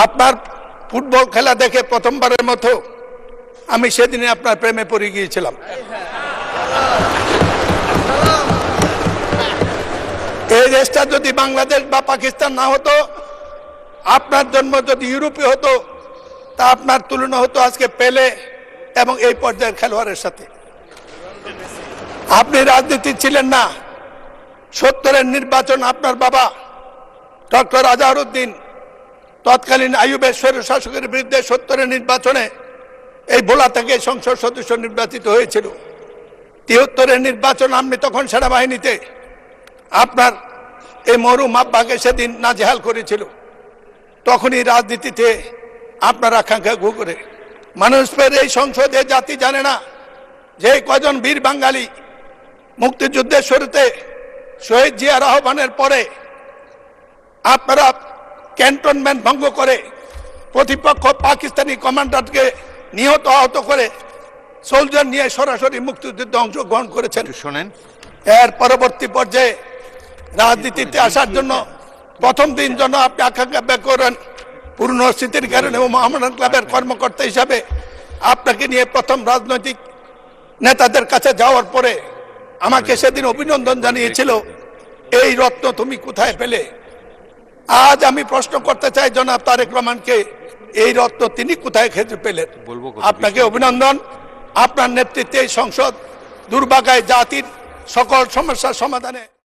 আপনার ফুটবল খেলা দেখে প্রথমবারের মতো আমি সেদিনে আপনার প্রেমে পড়ে গিয়েছিলাম। এই দেশটা যদি বাংলাদেশ বা পাকিস্তান না হতো, আপনার জন্ম যদি ইউরোপে হতো, তা আপনার তুলনা হতো আজকে পেলে এবং এই পর্যায়ের খেলোয়াড়ের সাথে। আপনি রাজনীতি ছিলেন না। 70-এর নির্বাচন আপনার বাবা ডক্টর আজহারউদ্দিন তৎকালীন আইয়ুবের স্বৈরশাসকের বিরুদ্ধে 70-এর নির্বাচনে এই ভোলা থেকে সংসদ সদস্য নির্বাচিত হয়েছিল। 73-এর নির্বাচন আপনি তখন সেনাবাহিনীতে আপনার এই মরহুম আব্বাকে সেদিন নাজেহাল করেছিল। তখনই রাজনীতিতে আপনার আকাঙ্ক্ষা ঘু করে মানুষের এই সংসদে জাতি জানে না যে কজন বীর বাঙালি মুক্তিযুদ্ধের শুরুতে শহীদ জিয়ার আহ্বানের পরে আপনারা ক্যান্টনমেন্ট ভঙ্গ করে প্রতিপক্ষ পাকিস্তানি কমান্ডারকে নিহত আহত করে সোলজার নিয়ে সরাসরি মুক্তিযুদ্ধে অংশগ্রহণ করেছেন। শোনেন, এর পরবর্তী পর্যায়ে রাজনীতিতে আসার জন্য প্রথম দিন জন্য আপনি আকাঙ্ক্ষা ব্যক্ত করেন। পুরনো স্মৃতির কারণে ও মহামেডান ক্লাবের কর্মকর্তা হিসাবে আপনাকে নিয়ে প্রথম রাজনৈতিক নেতাদের কাছে যাওয়ার পরে আমাকে সেদিন অভিনন্দন জানিয়েছিল, এই রত্ন তুমি কোথায় পেলে? আজ আমি প্রশ্ন করতে চাই জনাব তারেক রহমানকে, এই রত্ন তিনি কোথায় খেতে পেলেন? আপনাকে অভিনন্দন। আপনার নেতৃত্বে এই সংসদ দুর্ভাগায় জাতির সকল সমস্যার সমাধানে